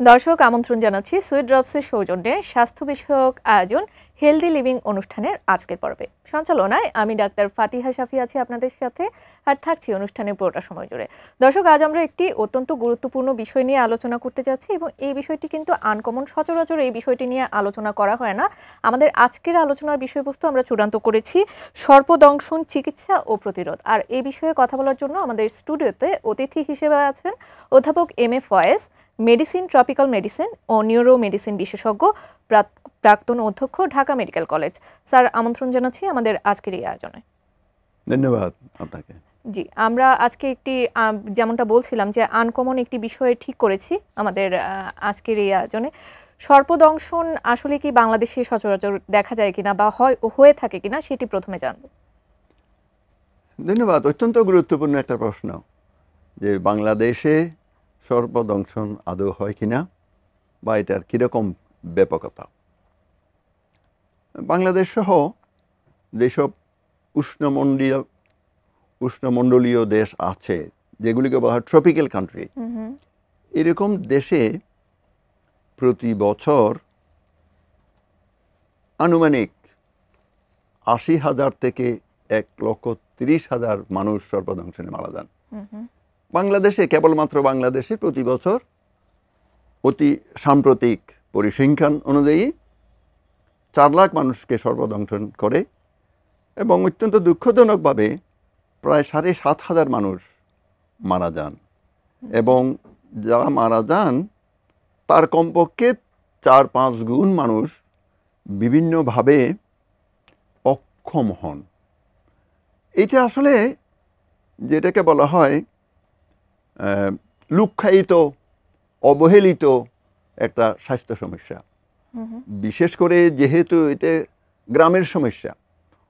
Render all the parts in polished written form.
দর্শক আমন্ত্রণ জানাচ্ছি সুইট ড্রপসের সৌজন্যে স্বাস্থ্য বিষয়ক আয়োজন হেলদি লিভিং অনুষ্ঠানের আজকের পর্বে। সঞ্চালনায় আমি ডাক্তার ফাতিহা শাফি আছি আপনাদের সাথে, আর থাকছি অনুষ্ঠানের পুরোটা সময় জুড়ে। দর্শক, আজ আমরা একটি অত্যন্ত গুরুত্বপূর্ণ বিষয় নিয়ে আলোচনা করতে যাচ্ছি এবং এই বিষয়টি কিন্তু আনকমন, সচরাচর এই বিষয়টি নিয়ে আলোচনা করা হয় না। আমাদের আজকের আলোচনার বিষয়বস্তু আমরা চূড়ান্ত করেছি সর্পদংশন চিকিৎসা ও প্রতিরোধ। আর এই বিষয়ে কথা বলার জন্য আমাদের স্টুডিওতে অতিথি হিসেবে আছেন অধ্যাপক M A Faiz, medicine, tropical medicine O neuro medicine বিশেষজ্ঞ, প্রাক্তন অধ্যক্ষ, ঢাকা মেডিকেল কলেজ। স্যার, আমন্ত্রণ জানাচ্ছি আমাদের আজকের এই আয়োজনে। ধন্যবাদ আপনাকে। জি, আমরা আজকে একটি যেমনটা বলছিলাম যে আনকমন একটি বিষয় ঠিক করেছি আমাদের আজকের এই আয়োজনে। সর্পদংশন আসলে কি বাংলাদেশে সচরাচর দেখা যায় কিনা বা হয়ে থাকে কিনা সেটি প্রথমে জানব। ধন্যবাদ। অত্যন্ত গুরুত্বপূর্ণ একটা প্রশ্ন যে বাংলাদেশে সর্পদংশন আদৌ হয় কিনা বা এটার কীরকম ব্যাপকতা। বাংলাদেশ সহ যেসব উষ্ণমণ্ডলীয় দেশ আছে, যেগুলিকে বলা হয় ট্রপিক্যাল কান্ট্রি, এরকম দেশে প্রতি বছর আনুমানিক 80,000 থেকে 1,30,000 মানুষ সর্পদংশনে মারা যান। বাংলাদেশে, কেবলমাত্র বাংলাদেশে প্রতি বছর অতি সাম্প্রতিক পরিসংখ্যান অনুযায়ী 4 লাখ মানুষকে সর্পদংশন করে এবং অত্যন্ত দুঃখজনকভাবে প্রায় 7,500 মানুষ মারা যান। এবং যারা মারা যান তার কমপক্ষে 4-5 গুণ মানুষ বিভিন্নভাবে অক্ষম হন। এটা আসলে যেটাকে বলা হয় লুক্কায়িত, অবহেলিত একটা স্বাস্থ্য সমস্যা। বিশেষ করে যেহেতু এটা গ্রামের সমস্যা,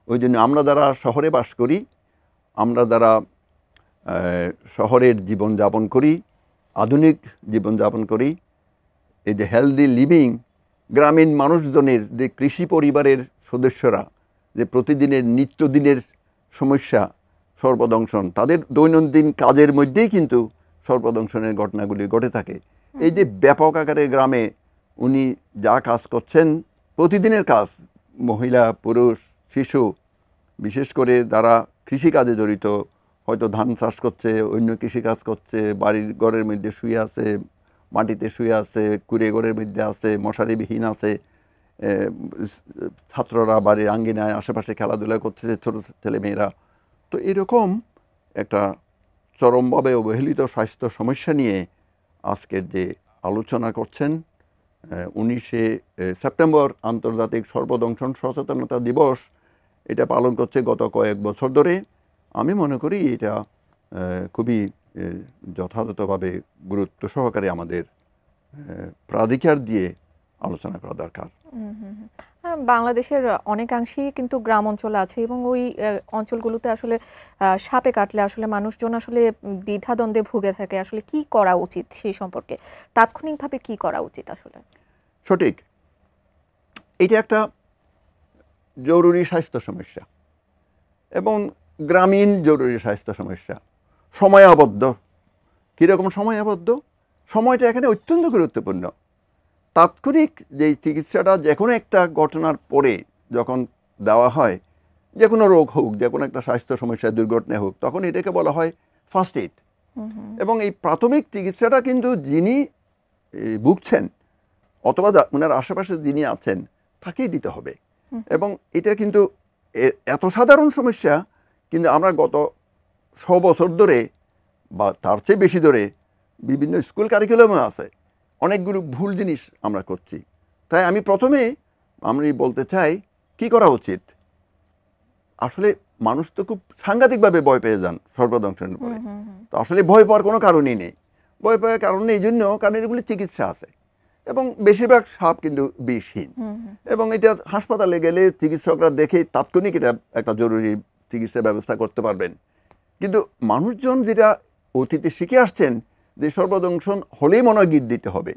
ওই জন্য আমরা যারা শহরে বাস করি, আমরা যারা শহরের জীবনযাপন করি, আধুনিক জীবনযাপন করি, এই যে হেলদি লিভিং, গ্রামীণ মানুষজনের যে কৃষি পরিবারের সদস্যরা যে প্রতিদিনের নিত্যদিনের সমস্যা সর্পদংশন, তাদের দৈনন্দিন কাজের মধ্যেই কিন্তু সর্পদংশনের ঘটনাগুলি ঘটে থাকে। এই যে ব্যাপক আকারে গ্রামে উনি যা কাজ করছেন, প্রতিদিনের কাজ, মহিলা, পুরুষ, শিশু, বিশেষ করে যারা কৃষিকাজে জড়িত, হয়তো ধান চাষ করছে, অন্য কৃষিকাজ করছে, বাড়ির ঘরের মধ্যে শুয়ে আছে, মাটিতে শুয়ে আছে, কুড়ে ঘরের মধ্যে আছে, মশারিবিহীন আছে, ছাত্ররা বাড়ির আঙ্গিনায় আশেপাশে খেলাধুলা করছে, ছোটো ছেলেমেয়েরা। তো এরকম একটা চরমভাবে অবহেলিত স্বাস্থ্য সমস্যা নিয়ে আজকের যে আলোচনা করছেন, 19শে সেপ্টেম্বর আন্তর্জাতিক সর্পদংশন সচেতনতা দিবস, এটা পালন করছে গত কয়েক বছর ধরে। আমি মনে করি এটা খুবই যথাযথভাবে গুরুত্ব সহকারে আমাদের প্রাধিকার দিয়ে আলোচনা করা দরকার। বাংলাদেশের অনেকাংশেই কিন্তু গ্রাম অঞ্চল আছে এবং ওই অঞ্চলগুলোতে আসলে সাপে কাটলে আসলে মানুষজন আসলে দ্বিধাদ্বন্দ্বে ভুগে থাকে। আসলে কি করা উচিত সেই সম্পর্কে তাৎক্ষণিকভাবে কি করা উচিত? আসলে সঠিক, এটা একটা জরুরি স্বাস্থ্য সমস্যা এবং গ্রামীণ জরুরি স্বাস্থ্য সমস্যা, সময়াবদ্ধ। কীরকম সময়াবদ্ধ? সময়টা এখানে অত্যন্ত গুরুত্বপূর্ণ। তাৎক্ষণিক যে চিকিৎসাটা যে কোনো একটা ঘটনার পরে যখন দেওয়া হয়, যে কোনো রোগ হোক, যে কোনো একটা স্বাস্থ্য সমস্যা, দুর্ঘটনা হোক, তখন এটাকে বলা হয় ফার্স্ট এইড। এবং এই প্রাথমিক চিকিৎসাটা কিন্তু যিনি ভুগছেন অথবা ওনার আশেপাশে যিনি আছেন তাকেই দিতে হবে। এবং এটা কিন্তু এত সাধারণ সমস্যা, কিন্তু আমরা গত 100 বছর ধরে বা তার চেয়ে বেশি ধরে বিভিন্ন স্কুল কারিকুলামে আছে অনেকগুলো ভুল জিনিস আমরা করছি। তাই আমি প্রথমে বলতে চাই কি করা উচিত। আসলে মানুষ তো খুব সাংঘাতিকভাবে ভয় পেয়ে যান সর্পদংশনের পরে। তো আসলে ভয় পাওয়ার কোনো কারণই নেই। ভয় পাওয়ার কারণ এই জন্য, কারণ এগুলি চিকিৎসা আছে এবং বেশিরভাগ সাপ কিন্তু বিষহীন। এবং এটা হাসপাতালে গেলে চিকিৎসকরা দেখে তাৎক্ষণিক এটা একটা জরুরি চিকিৎসার ব্যবস্থা করতে পারবেন। কিন্তু মানুষজন যেটা অতীতে শিখে আসছেন যে সর্পদংশন হলেই মনে হয় গিট দিতে হবে।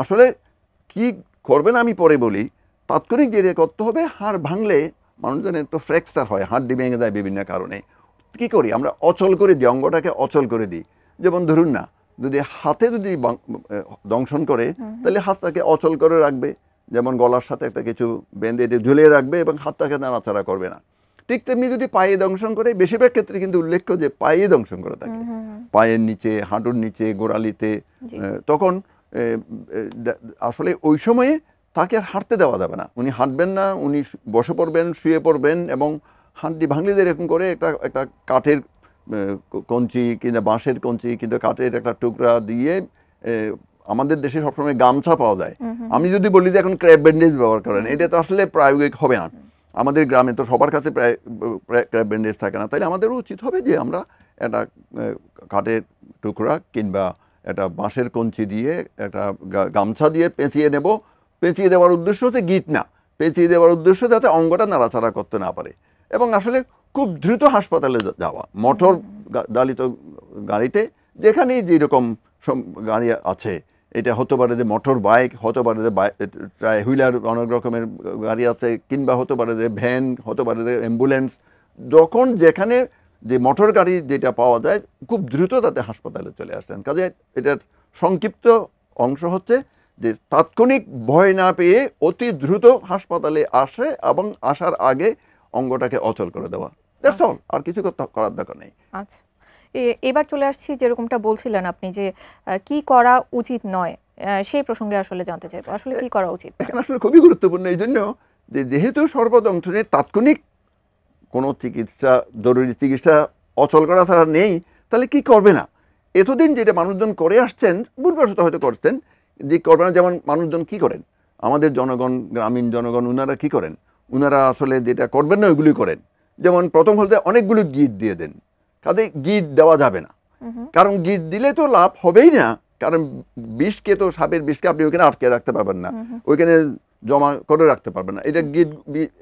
আসলে কি করবেন আমি পরে বলি। তাৎক্ষণিক যেটা করতে হবে, হাড় ভাঙলে মানুষজনের তো ফ্র্যাকচার হয়, হাড়টি ভেঙে যায় বিভিন্ন কারণে। কী করি আমরা? অচল করে দিই, অঙ্গটাকে অচল করে দিই। যেমন ধরুন না, যদি হাতে যদি দংশন করে তাহলে হাতটাকে অচল করে রাখবে, যেমন গলার সাথে একটা কিছু বেঁধে এটা ঝুলিয়ে রাখবে এবং হাতটাকে নাড়াচাড়া করবে না। ঠিক তেমনি যদি পায়ে দংশন করে, বেশিরভাগ ক্ষেত্রে কিন্তু উল্লেখ্য যে পায়ে দংশন করে থাকে, পায়ের নিচে, হাঁটুর নিচে, গোড়ালিতে, তখন আসলে ওই সময়ে তাকে আর হাঁটতে দেওয়া যাবে না। উনি হাঁটবেন না, উনি বসে পড়বেন, শুয়ে পড়বেন এবং হাঁটটি ভাঙলে এরকম করে একটা কাঠের কঞ্চি কিংবা বাঁশের কঞ্চি কিংবা কাঠের একটা টুকরা দিয়ে, আমাদের দেশে সবসময় গামছা পাওয়া যায়। আমি যদি বলি যে এখন ক্র্যাব ব্যান্ডেজ ব্যবহার করেন, এটা তো আসলে প্রায়োগিক হবে না। আমাদের গ্রামে তো সবার কাছে প্রায় ক্র্যাব ব্যান্ডেজ থাকে না, তাইলে আমাদেরও উচিত হবে যে আমরা একটা কাঠের টুকরা কিংবা একটা বাঁশের কঞ্চি দিয়ে একটা গামছা দিয়ে পেঁচিয়ে নেব। পেঁচিয়ে দেওয়ার উদ্দেশ্য হচ্ছে গিট না, পেঁচিয়ে দেওয়ার উদ্দেশ্য যাতে অঙ্গটা নাড়াচাড়া করতে না পারে। এবং আসলে খুব দ্রুত হাসপাতালে যাওয়া, মোটর চালিত গাড়িতে, যেখানেই যেরকম গাড়ি আছে, এটা হতে পারে যে মোটর বাইক, হতে পারে যে হুইলার, অনেক রকমের গাড়ি আছে, কিংবা হতে পারে যে ভ্যান, হতে পারে যে অ্যাম্বুলেন্স, যখন যেখানে যে মোটর গাড়ি যেটা পাওয়া যায় খুব দ্রুত তাতে হাসপাতালে চলে আসেন। কাজে এটার সংক্ষিপ্ত অংশ হচ্ছে যে তাৎক্ষণিক ভয় না পেয়ে অতি দ্রুত হাসপাতালে আসে এবং আসার আগে অঙ্গটাকে অচল করে দেওয়া। দ্যাটস অল, আর কিছু করার দরকার নেই। আচ্ছা, এবার চলে আসছি যেরকমটা বলছিলেন আপনি যে কি করা উচিত নয়, সেই প্রসঙ্গে আসলে জানতে চাইবো আসলে কি করা উচিত। এখানে আসলে খুবই গুরুত্বপূর্ণ এই জন্য যে যেহেতু সর্বদংশনের তাৎক্ষণিক কোনো চিকিৎসা, জরুরি চিকিৎসা অচল করা ছাড়া নেই, তাহলে কি করবে না? এতদিন যেটা মানুষজন করে আসছেন, ভুলবশত হয়তো করতেন, যে করবে না। যেমন মানুষজন কি করেন, আমাদের জনগণ, গ্রামীণ জনগণ, উনারা কি করেন, উনারা আসলে যেটা করবেন না ওইগুলি করেন। যেমন প্রথম হলতে অনেকগুলো গিট দিয়ে দেন, কাজে গিট দেওয়া যাবে না, কারণ গিট দিলে তো লাভ হবেই না, কারণ বিষকে তো, সাপের বিষকে আপনি ওইখানে আটকে রাখতে পারবেন না, ওইখানে জমা করে রাখতে পারবেন না। এটা গিট,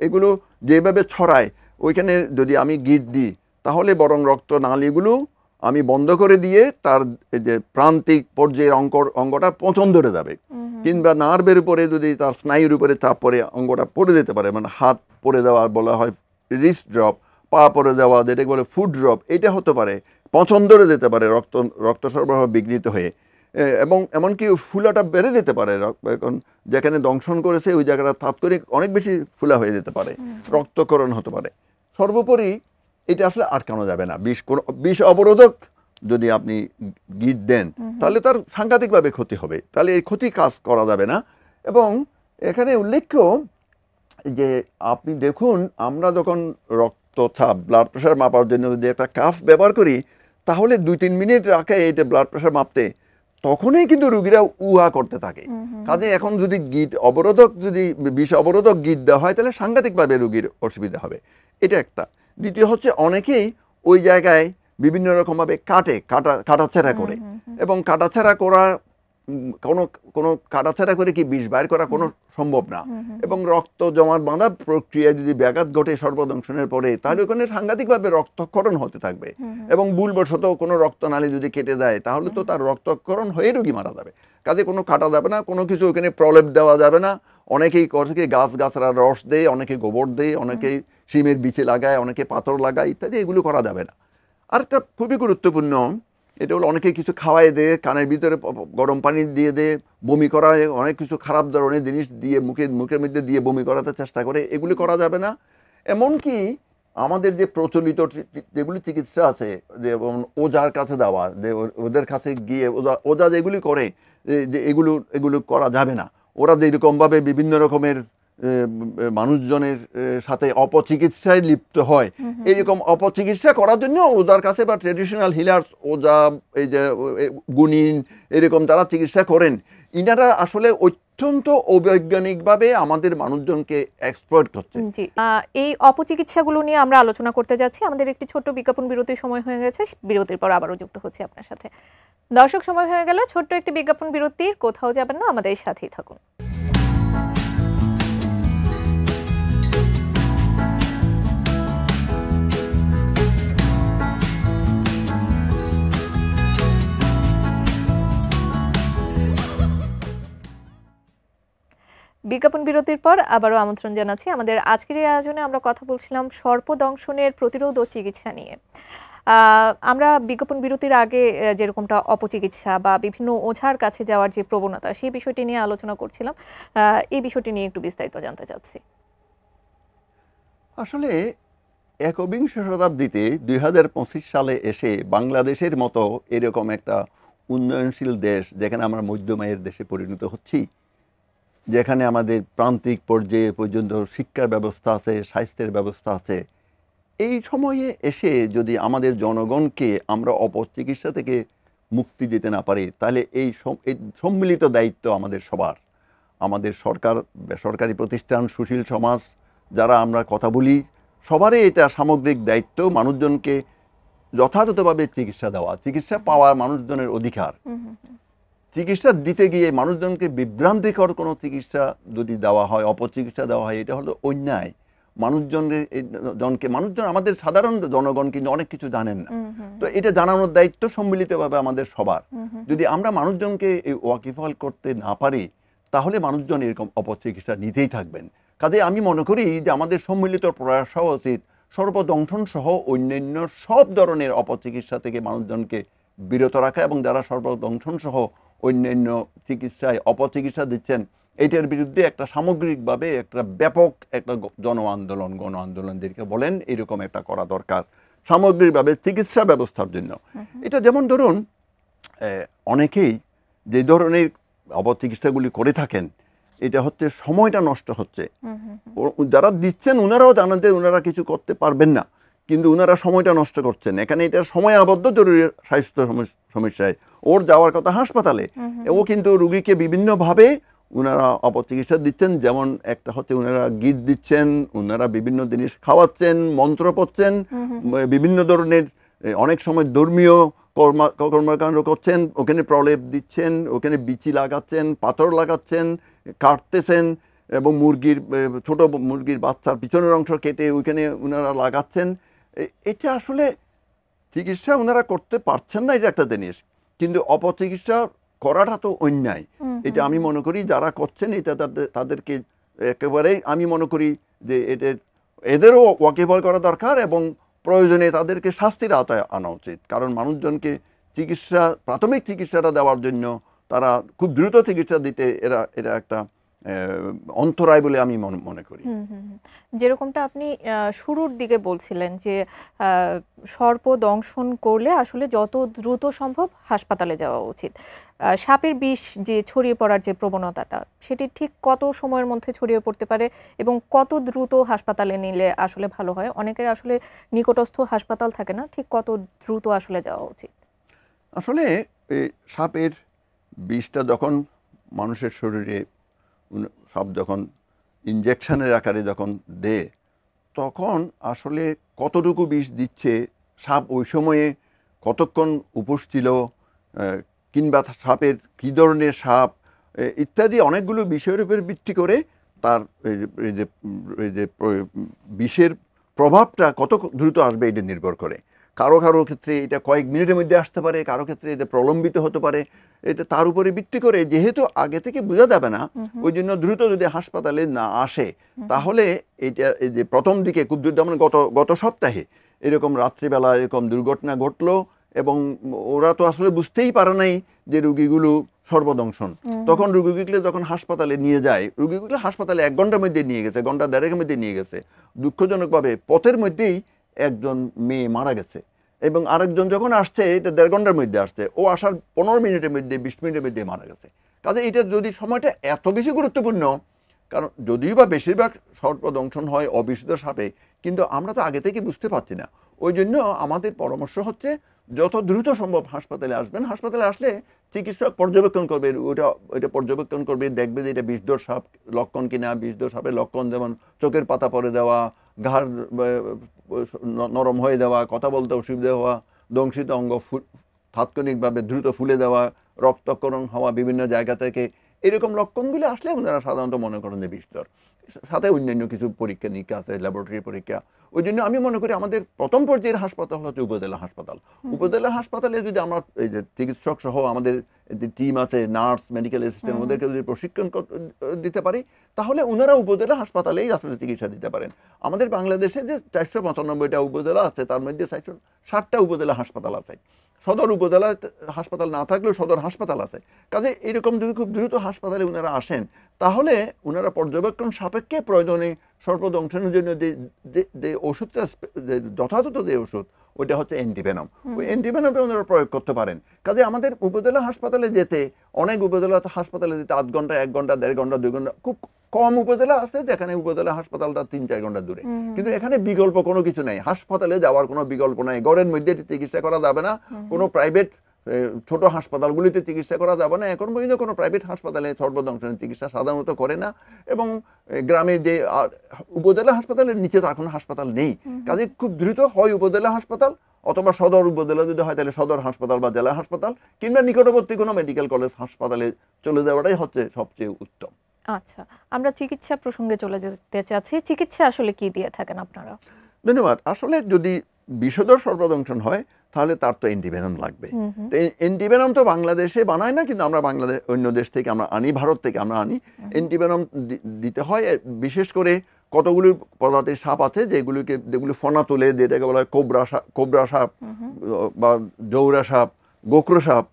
এগুলো যেভাবে ছড়ায়, ওইখানে যদি আমি গিট দিই তাহলে বরং রক্ত নালীগুলো আমি বন্ধ করে দিয়ে তার যে প্রান্তিক পর্যায়ের অঙ্গটা পচন ধরে যাবে, কিংবা নার্ভের উপরে যদি তার স্নায়ুর উপরে চাপ পড়ে অঙ্গটা পড়ে যেতে পারে, মানে হাত পড়ে দেওয়া বলা হয় রিস্ট ড্রপ, পা পড়ে দেওয়া যেটাকে বলে ফুট ড্রপ, এটা হতে পারে, পচন ধরে যেতে পারে রক্ত সরবরাহ বিঘ্নিত হয়ে, এবং এমনকি ফুলাটা বেড়ে যেতে পারে। এখন যেখানে দংশন করেছে ওই জায়গাটা তাৎক্ষণিক অনেক বেশি ফুলা হয়ে যেতে পারে, রক্তক্ষরণ হতে পারে। সর্বোপরি এটা আসলে আটকানো যাবে না। বিষ অবরোধক যদি আপনি গিট দেন তাহলে তার সাংঘাতিকভাবে ক্ষতি হবে, তাহলে এই ক্ষতি কাজ করা যাবে না। এবং এখানে উল্লেখ্য যে আপনি দেখুন, আমরা যখন রক্তচাপ, ব্লাড প্রেশার মাপার জন্য যদি একটা কাফ ব্যবহার করি, তাহলে 2-3 মিনিট রাখে এটা ব্লাড প্রেশার মাপতে, তখনই কিন্তু রুগীরা উহা করতে থাকে। কাজে এখন যদি গিট অবরোধক, যদি বিষ অবরোধক গিট দেওয়া হয়, তাহলে সাংঘাতিকভাবে রুগীর অসুবিধা হবে। এটা একটা। দ্বিতীয় হচ্ছে, অনেকেই ওই জায়গায় বিভিন্ন রকমভাবে কাটাছেঁড়া করে, এবং কাটাছেঁড়া করা কোনো কাটাছেঁড়া করে কি বিষ বাইর করা কোনো সম্ভব না, এবং রক্ত জমাট বাঁধা প্রক্রিয়ায় যদি ব্যাঘাত ঘটে সর্বদংশনের পরে, তাহলে ওখানে সাংঘাতিকভাবে রক্তক্ষরণ হতে থাকবে, এবং ভুলবশত কোনো রক্তনালী যদি কেটে যায় তাহলে তো তার রক্তক্ষরণ হয়ে রোগী মারা যাবে। কাজে কোনো কাটা যাবে না, কোনো কিছু ওখানে প্রলেপ দেওয়া যাবে না। অনেকেই করে গাছরা রস দেয়, অনেকে গোবর দেয়, অনেকেই শিমের বিচে লাগায়, অনেকে পাথর লাগায় ইত্যাদি, এগুলো করা যাবে না। আর একটা খুবই গুরুত্বপূর্ণ, এটা হলো অনেকে কিছু খাওয়াই দেয়, কানের ভিতরে গরম পানি দিয়ে দেয়, বমি করায়, অনেক কিছু খারাপ ধরনের জিনিস দিয়ে মুখের মধ্যে দিয়ে বমি করাতে চেষ্টা করে, এগুলি করা যাবে না। এমনকি আমাদের যে প্রচলিত যেগুলি চিকিৎসা আছে, যে ওজার কাছে যাওয়া, যে ওদের কাছে গিয়ে ওজা যেগুলি করে, যে এগুলো করা যাবে না। ওরা যেরকমভাবে বিভিন্ন রকমের মানুষজনের সাথে অপচিকিৎসায় লিপ্ত হয়, এইরকম অপচিকিৎসা করার জন্য ওজার কাছে বা ট্রেডিশনাল হিলার্স, ওজা, এই যে গুণিন, এরকম যারা চিকিৎসা করেন, ইনারা আসলে অত্যন্ত অবৈজ্ঞানিকভাবে আমাদের মানুষজনকে এক্সপ্লয়েট করছে। জি, এই অপচিকিৎসাগুলো নিয়ে আমরা আলোচনা করতে যাচ্ছি। আমাদের একটি ছোট্ট বিজ্ঞাপন বিরতির সময় হয়ে গেছে, বিরতির পর আবারও যুক্ত হচ্ছে আপনার সাথে। দর্শক, সময় হয়ে গেল ছোট্ট একটি বিজ্ঞাপন বিরতির, কোথাও যাবেন না, আমাদের সাথেই থাকুন। বিজ্ঞাপন বিরতির পর আবারও আমন্ত্রণ জানাচ্ছি। আমাদের আজকের এই আয়োজনে আমরা কথা বলছিলাম সর্পদংশনের প্রতিরোধ ও চিকিৎসা নিয়ে। আমরা বিজ্ঞাপন বিরতির আগে যেরকমটা অপচিকিৎসা বা বিভিন্ন ওঝার কাছে যাওয়ার যে প্রবণতা সেই বিষয়টি নিয়ে আলোচনা করছিলাম, এই বিষয়টি নিয়ে একটু বিস্তারিত জানতে চাচ্ছি। আসলে একবিংশ শতাব্দীতে 2025 সালে এসে বাংলাদেশের মতো এরকম একটা উন্নয়নশীল দেশ, যেখানে আমরা মধ্যমায়ের দেশে পরিণত হচ্ছি, যেখানে আমাদের প্রান্তিক পর্যায়ে পর্যন্ত শিক্ষার ব্যবস্থা আছে, স্বাস্থ্যের ব্যবস্থা আছে, এই সময়ে এসে যদি আমাদের জনগণকে আমরা অপচিকিৎসা থেকে মুক্তি দিতে না পারি, তাহলে এই সম্মিলিত দায়িত্ব আমাদের সবার, আমাদের সরকার, বেসরকারি প্রতিষ্ঠান, সুশীল সমাজ, যারা আমরা কথা বলি, সবারই এটা সামগ্রিক দায়িত্ব মানুষজনকে যথাযথভাবে চিকিৎসা দেওয়া। চিকিৎসা পাওয়া মানুষজনের অধিকার। চিকিৎসা দিতে গিয়ে মানুষজনকে বিভ্রান্তিকর কোনো চিকিৎসা যদি দেওয়া হয়, অপচিকিৎসা দেওয়া হয়, এটা হলো অন্যায়। মানুষজন আমাদের সাধারণ জনগণ কিন্তু অনেক কিছু জানেন না, তো এটা জানানোর দায়িত্ব সম্মিলিতভাবে আমাদের সবার। যদি আমরা মানুষজনকে এই ওয়াকিবহাল করতে না পারি, তাহলে মানুষজন এরকম অপচিকিৎসা নিতেই থাকবেন। কাজে আমি মনে করি যে আমাদের সম্মিলিত প্রয়াস হওয়া উচিত সর্বদংশন সহ অন্যান্য সব ধরনের অপচিকিৎসা থেকে মানুষজনকে বিরত রাখা, এবং যারা সর্বদংশন সহ অন্যান্য চিকিৎসায় অপচিকিৎসা দিচ্ছেন, এটার বিরুদ্ধে একটা সামগ্রিকভাবে একটা ব্যাপক একটা গণ আন্দোলন যেটাকে বলেন, এরকম একটা করা দরকার সামগ্রিকভাবে চিকিৎসা ব্যবস্থার জন্য। এটা যেমন ধরুন, অনেকেই যে ধরনের অপচিকিৎসাগুলি করে থাকেন, এটা হচ্ছে সময়টা নষ্ট হচ্ছে। যারা দিচ্ছেন ওনারাও জানেন যে ওনারা কিছু করতে পারবেন না, কিন্তু ওনারা সময়টা নষ্ট করছেন। এখানে এটা সময় আবদ্ধ জরুরি স্বাস্থ্য সমস্যায়, ওর যাওয়ার কথা হাসপাতালে, ও কিন্তু রুগীকে বিভিন্নভাবে ওনারা অপচিকিৎসা দিচ্ছেন। যেমন একটা হচ্ছে ওনারা গিট দিচ্ছেন, ওনারা বিভিন্ন জিনিস খাওয়াচ্ছেন, মন্ত্র পড়ছেন, বিভিন্ন ধরনের অনেক সময় ধর্মীয় কর্মকাণ্ড করছেন, ওখানে প্রলেপ দিচ্ছেন, ওখানে বিচি লাগাচ্ছেন, পাথর লাগাচ্ছেন, কাটতেছেন, এবং ছোট মুরগির বাচ্চার পিছনের অংশ কেটে ওইখানে ওনারা লাগাচ্ছেন। এটা আসলে চিকিৎসা ওনারা করতে পারছেন না, এটা একটা জিনিস, কিন্তু অপচিকিৎসা করাটা তো অন্যায়। এটা আমি মনে করি যারা করছেন এটা তাদেরকে একেবারেই আমি মনে করি যে এদেরও ওয়াকিবহাল করা দরকার, এবং প্রয়োজনে তাদেরকে শাস্তির আওতায় আনা উচিত। কারণ মানুষজনকে প্রাথমিক চিকিৎসাটা দেওয়ার জন্য তারা খুব দ্রুত চিকিৎসা দিতে এরা একটা অন্তরায় বলে আমি মনে করি। যেরকমটা আপনি শুরুর দিকে বলছিলেন যে সর্পদংশন করলে আসলে যত দ্রুত সম্ভব হাসপাতালে যাওয়া উচিত। সাপের বিষ যে ছড়িয়ে পড়ার যে প্রবণতাটা, সেটি ঠিক কত সময়ের মধ্যে ছড়িয়ে পড়তে পারে এবং কত দ্রুত হাসপাতালে নিলে আসলে ভালো হয়? অনেকের আসলে নিকটস্থ হাসপাতাল থাকে না, ঠিক কত দ্রুত আসলে যাওয়া উচিত? আসলে সাপের বিষটা যখন মানুষের শরীরে সাপ যখন ইনজেকশনের আকারে যখন দেয়, তখন আসলে কতটুকু বিষ দিচ্ছে, সাপ ওই সময়ে কতক্ষণ উপোস ছিল, কিংবা সাপের কী ধরনের সাপ ইত্যাদি অনেকগুলো বিষয়ের উপর ভিত্তি করে তার এই যে বিষের প্রভাবটা কত দ্রুত আসবে এটা নির্ভর করে। কারো ক্ষেত্রে এটা কয়েক মিনিটের মধ্যে আসতে পারে, কারো ক্ষেত্রে এটা প্রলম্বিত হতে পারে। এটা তার উপরে ভিত্তি করে, যেহেতু আগে থেকে বোঝা যাবে না, ওই জন্য দ্রুত যদি হাসপাতালে না আসে, তাহলে এটা এই যে প্রথম দিকে খুব দ্রুত, যেমন গত সপ্তাহে এরকম রাত্রিবেলা এরকম দুর্ঘটনা ঘটলো, এবং ওরা তো আসলে বুঝতেই পারে নাই যে রুগীগুলো সর্বদংশন। তখন রুগীগুলো যখন হাসপাতালে নিয়ে যায়, রুগীগুলো হাসপাতালে 1 ঘন্টার মধ্যে নিয়ে গেছে, ঘন্টা দেড়েকের মধ্যে নিয়ে গেছে। দুঃখজনকভাবে পথের মধ্যেই একজন মেয়ে মারা গেছে, এবং আরেকজন যখন আসছে এটা 1.5 ঘন্টার মধ্যে আসছে, ও আসার 15 মিনিটের মধ্যে 20 মিনিটের মধ্যে মারা গেছে। কাজে এটা যদি সময়টা এত বেশি গুরুত্বপূর্ণ, কারণ যদিও বা বেশিরভাগ সর্পদংশন হয় অবিশুদ্ধ সাপে, কিন্তু আমরা তো আগে থেকে বুঝতে পারছি না। ওই জন্য আমাদের পরামর্শ হচ্ছে যত দ্রুত সম্ভব হাসপাতালে আসবেন। হাসপাতালে আসলে চিকিৎসক পর্যবেক্ষণ করবে, ওইটা পর্যবেক্ষণ করবে, দেখবে যে এটা বিষধর সাপ লক্ষণ কিনা। বিষধর সাপের লক্ষণ যেমন চোখের পাতা পড়ে যাওয়া, ঘাড় নরম হয়ে যাওয়া, কথা বলতে অসুবিধা হওয়া, দংশিত অঙ্গ তাৎক্ষণিকভাবে দ্রুত ফুলে দেওয়া, রক্তক্ষরণ হওয়া বিভিন্ন জায়গা থেকে, এরকম লক্ষণগুলি আসলে ওনারা সাধারণত মনে করেন যে বিষজ্বর, সাথে অন্যান্য কিছু পরীক্ষা নিরীক্ষা আছে, ল্যাবরেটরি পরীক্ষা। ওই জন্য আমি মনে করি আমাদের প্রথম পর্যায়ের হাসপাতাল হচ্ছে উপজেলা হাসপাতাল। উপজেলা হাসপাতালে যদি আমরা এই যে চিকিৎসক সহ আমাদের যে টিম আছে, নার্স, মেডিকেল অ্যাসিস্ট্যান্ট, ওদেরকে যদি প্রশিক্ষণ দিতে পারি, তাহলে ওনারা উপজেলা হাসপাতালেই আসলে চিকিৎসা দিতে পারেন। আমাদের বাংলাদেশে যে 495টা উপজেলা আছে, তার মধ্যে 460টা উপজেলা হাসপাতাল আছে। সদর উপজেলা হাসপাতাল না থাকলেও সদর হাসপাতাল আছে। কাজে এরকম যদি খুব দ্রুত হাসপাতালে ওনারা আসেন, তাহলে ওনারা পর্যবেক্ষণ সাপেক্ষে প্রয়োজনে সর্বদংশনের জন্য যে ওষুধটা, যথাযথ যে ওষুধ, ওইটা হচ্ছে অ্যান্টিভেনম। ওই অ্যান্টিভেনমটা ওনারা প্রয়োগ করতে পারেন। কাজে আমাদের উপজেলা হাসপাতালে যেতে, অনেক উপজেলা হাসপাতালে যেতে 8 ঘন্টা, 1 ঘন্টা, 1.5 ঘন্টা, 2 ঘন্টা, খুব কম উপজেলা আছে যেখানে উপজেলা হাসপাতালটা 3-4 ঘন্টা দূরে। কিন্তু এখানে বিকল্প কোনো কিছু নেই, হাসপাতালে যাওয়ার কোনো বিকল্প নাই। ঘরের মধ্যে চিকিৎসা করা যাবে না, কোনো প্রাইভেট ছোট হাসপাতালগুলিতে চিকিৎসা করা যাবে না। এখন পর্যন্ত কোনো প্রাইভেট হাসপাতালে সর্বদংশনের চিকিৎসা সাধারণত করে না। এবং গ্রামে যে উপজেলা হাসপাতালের নিচে তো এখন হাসপাতাল নেই। কাজে খুব দ্রুত হয় উপজেলা হাসপাতাল, অথবা সদর উপজেলা যদি হয় তাহলে সদর হাসপাতাল বা জেলা হাসপাতাল, কিংবা নিকটবর্তী কোনো মেডিকেল কলেজ হাসপাতালে চলে যাওয়াটাই হচ্ছে সবচেয়ে উত্তম। আচ্ছা, আমরা চিকিৎসা প্রসঙ্গে চলে যেতে চাচ্ছি। চিকিৎসা আসলে কি দিয়ে থাকেন আপনারা? ধন্যবাদ। আসলে যদি বিষধর সর্বদংশন হয়, তাহলে তার তো অ্যান্টিভেনম লাগবে। তো অ্যান্টিভেনম তো বাংলাদেশে বানায় না, কিন্তু আমরা বাংলাদেশ অন্য দেশ থেকে আমরা আনি, ভারত থেকে আমরা আনি। অ্যান্টিভেনম দিতে হয়। বিশেষ করে কতগুলি প্রজাতির সাপ আছে যেগুলি ফনা তুলে, যেটাকে বলা হয় কোবরা সাপ বা জৌরা সাপ, গোকরো সাপ,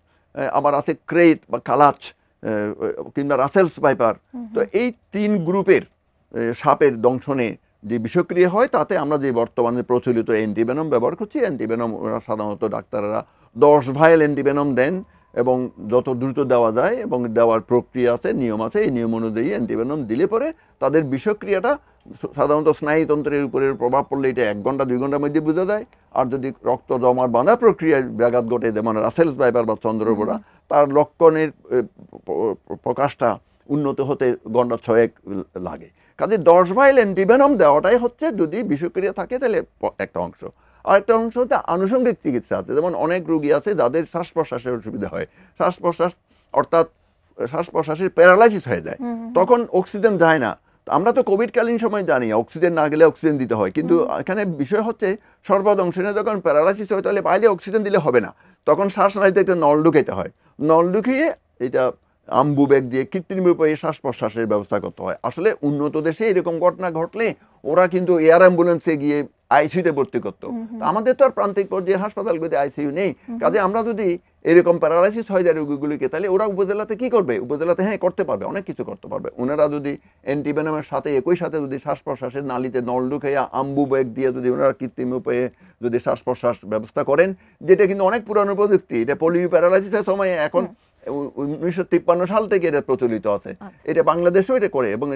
আবার আছে ক্রেট বা কালাচ, কিংবা রাসেলস ভাইপার। তো এই 3 গ্রুপের সাপের দংশনে যে বিষক্রিয়া হয়, তাতে আমরা যে বর্তমানে প্রচলিত অ্যান্টিভেনম ব্যবহার করছি, অ্যান্টিভেনম ওরা সাধারণত ডাক্তাররা 10 ভাইল অ্যান্টিভেনম দেন, এবং যত দ্রুত দেওয়া যায়, এবং দেওয়ার প্রক্রিয়া আছে, নিয়ম আছে। এই নিয়ম অনুযায়ী অ্যান্টিভেনম দিলে পরে তাদের বিষক্রিয়াটা সাধারণত স্নায়ুতন্ত্রের উপরে প্রভাব পড়লে এটা 1 ঘন্টা 2 ঘন্টার মধ্যে বোঝা যায়। আর যদি রক্ত জমার বাঁধা প্রক্রিয়ায় ব্যাঘাত ঘটে, যেমন রাসেলস ভাইপার বা চন্দ্রবোড়া, তার লক্ষণের প্রকাশটা উন্নত হতে ঘন্টা 6 লাগে। কাজে 10 ভাইল অ্যান্টিভেনম দেওয়াটাই হচ্ছে, যদি বিষক্রিয়া থাকে তাহলে একটা অংশ। আরেকটা অংশ হচ্ছে আনুষঙ্গিক চিকিৎসা আছে। যেমন অনেক রোগী আছে যাদের শ্বাস প্রশ্বাসের অসুবিধা হয়, শ্বাস প্রশ্বাস অর্থাৎ শ্বাস প্রশ্বাসের প্যারালাইসিস হয়ে যায়, তখন অক্সিজেন যায় না। আমরা তো কোভিডকালীন সময় জানি অক্সিজেন না গেলে অক্সিজেন দিতে হয়, কিন্তু এখানে বিষয় হচ্ছে সর্বদংশনে যখন প্যারালাইসিস হয়, তাহলে বাইরে অক্সিজেন দিলে হবে না, তখন শ্বাস নাইতে নল ঢুকাইতে হয়। নল ঢুকিয়ে এটা আম্বু ব্যাগ দিয়ে কৃত্রিম উপায়ে শ্বাস প্রশ্বাসের ব্যবস্থা করতে হয়। আসলে উন্নত দেশে এরকম ঘটনা ঘটলে ওরা কিন্তু এয়ার অ্যাম্বুলেন্সে গিয়ে আইসিইউতে ভর্তি করতো। আমাদের তো আর প্রান্তিক পর্যায়ে হাসপাতালগুলোতে আইসিইউ নেই। কাজে আমরা যদি এরকম প্যারালাইসিস হয়ে যায় রোগীগুলিকে, তাহলে ওরা উপজেলাতে কি করবে? উপজেলাতে হ্যাঁ করতে পারবে, অনেক কিছু করতে পারবে। ওনারা যদি অ্যান্টিভেনমের সাথে একই সাথে যদি শ্বাস প্রশ্বাসের নালিতে নল ঢুকাইয়া আম্বু ব্যাগ দিয়ে যদি ওনারা কৃত্রিম উপায়ে যদি শ্বাস প্রশ্বাস ব্যবস্থা করেন, যেটা কিন্তু অনেক পুরানো প্রযুক্তি। এটা পোলিও প্যারালাইসিসের সময়, এখন 1953 সাল থেকে এটা প্রচলিত আছে। এটা বাংলাদেশেও এটা করে, এবং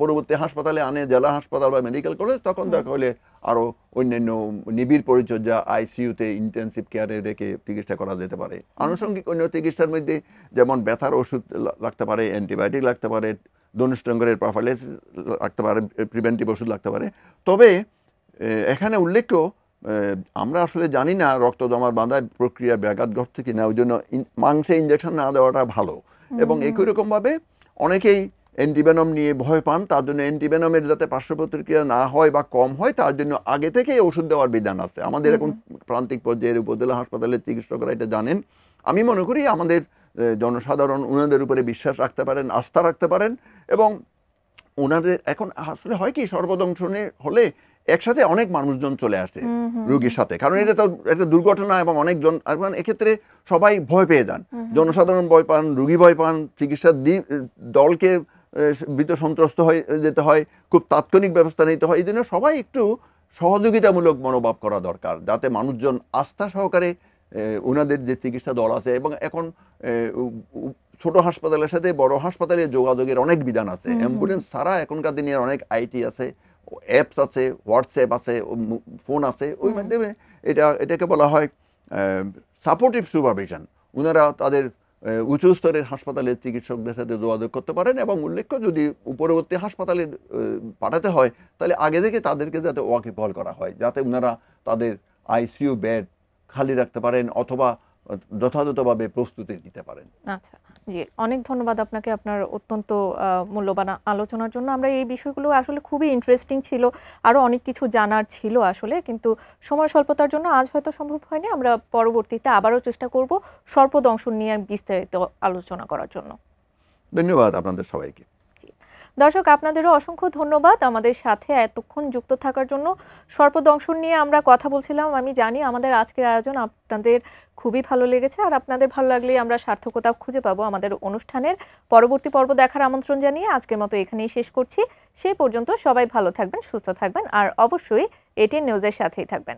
পরবর্তী হাসপাতালে আনে, জেলা হাসপাতাল বা মেডিকেল কলেজ, তখন দেখা হলে আরো অন্যান্য নিবিড় পরিচর্যা আইসিইউতে ইন্টেন্সিভ কেয়ারে রেখে চিকিৎসা করা যেতে পারে। আনুষঙ্গিক অন্য চিকিৎসার মধ্যে যেমন ব্যথার ওষুধ লাগতে পারে, অ্যান্টিবায়োটিক লাগতে পারে, ধনুষ্টঙ্গরের প্রফাইলাইসিস লাগতে পারে, প্রিভেন্টিভ ওষুধ লাগতে পারে। তবে এখানে উল্লেখ্য, আমরা আসলে জানি না রক্ত জমার বাঁধায় প্রক্রিয়া ব্যাঘাত ঘটছে কিনা, ওই জন্য মাংসে ইঞ্জেকশন না দেওয়াটা ভালো। এবং একই রকমভাবে অনেকেই অ্যান্টিভেনম নিয়ে ভয় পান, তার জন্য অ্যান্টিভেনমের যাতে পার্শ্ব প্রতিক্রিয়া না হয় বা কম হয়, তার জন্য আগে থেকেই ওষুধ দেওয়ার বিধান আছে। আমাদের এখন প্রান্তিক পর্যায়ের উপজেলা হাসপাতালের চিকিৎসকরা এটা জানেন। আমি মনে করি আমাদের জনসাধারণ ওনাদের উপরে বিশ্বাস রাখতে পারেন, আস্থা রাখতে পারেন। এবং ওনাদের এখন আসলে হয় কি, সর্বদংশনে হলে একসাথে অনেক মানুষজন চলে আসে রোগীর সাথে, কারণ এটা তো একটা দুর্ঘটনা, এবং অনেকজন, এক্ষেত্রে সবাই ভয় পেয়ে যান। জনসাধারণ ভয় পান, রোগী ভয় পান, চিকিৎসা দলকে ভীত সন্ত্রস্ত হয়ে যেতে হয়, খুব তাৎক্ষণিক ব্যবস্থা নিতে হয়। এই জন্য সবাই একটু সহযোগিতামূলক মনোভাব করা দরকার, যাতে মানুষজন আস্থা সহকারে ওনাদের যে চিকিৎসা দল আছে। এবং এখন ছোট হাসপাতালের সাথে বড় হাসপাতালে যোগাযোগের অনেক বিধান আছে। অ্যাম্বুলেন্স ছাড়া এখনকার দিনে অনেক আইটি আছে, অ্যাপস আছে, হোয়াটসঅ্যাপ আছে, ফোন আছে, ওই মাধ্যমে এটাকে বলা হয় সাপোর্টিভ সুপারভিশন। ওনারা তাদের উচ্চ স্তরের হাসপাতালের চিকিৎসকদের সাথে যোগাযোগ করতে পারেন। এবং উল্লেখ্য, যদি উপরবর্তী হাসপাতালে পাঠাতে হয়, তাহলে আগে থেকে তাদেরকে যাতে ওয়াকিবহাল করা হয়, যাতে ওনারা তাদের আইসিইউ বেড খালি রাখতে পারেন, অথবা যথাযথভাবে প্রস্তুতি নিতে পারেন। আচ্ছা, জি, অনেক ধন্যবাদ আপনাকে আপনার অত্যন্ত মূল্যবান আলোচনার জন্য। আমরা এই বিষয়গুলো আসলে খুবই ইন্টারেস্টিং ছিল, আরও অনেক কিছু জানার ছিল আসলে, কিন্তু সময় স্বল্পতার জন্য আজ হয়তো সম্ভব হয়নি। আমরা পরবর্তীতে আবারও চেষ্টা করব সর্পদংশন নিয়ে বিস্তারিত আলোচনা করার জন্য। ধন্যবাদ আপনাদের সবাইকে। দর্শক, আপনাদেরও অসংখ্য ধন্যবাদ আমাদের সাথে এতক্ষণ যুক্ত থাকার জন্য। সর্পদংশন নিয়ে আমরা কথা বলছিলাম। আমি জানি আমাদের আজকের আয়োজন আপনাদের খুবই ভালো লেগেছে, আর আপনাদের ভালো লাগলেই আমরা সার্থকতা খুঁজে পাবো আমাদের অনুষ্ঠানের। পরবর্তী পর্ব দেখার আমন্ত্রণ জানিয়ে আজকের মতো এখানেই শেষ করছি। সেই পর্যন্ত সবাই ভালো থাকবেন, সুস্থ থাকবেন, আর অবশ্যই এটিএন নিউজের সাথেই থাকবেন।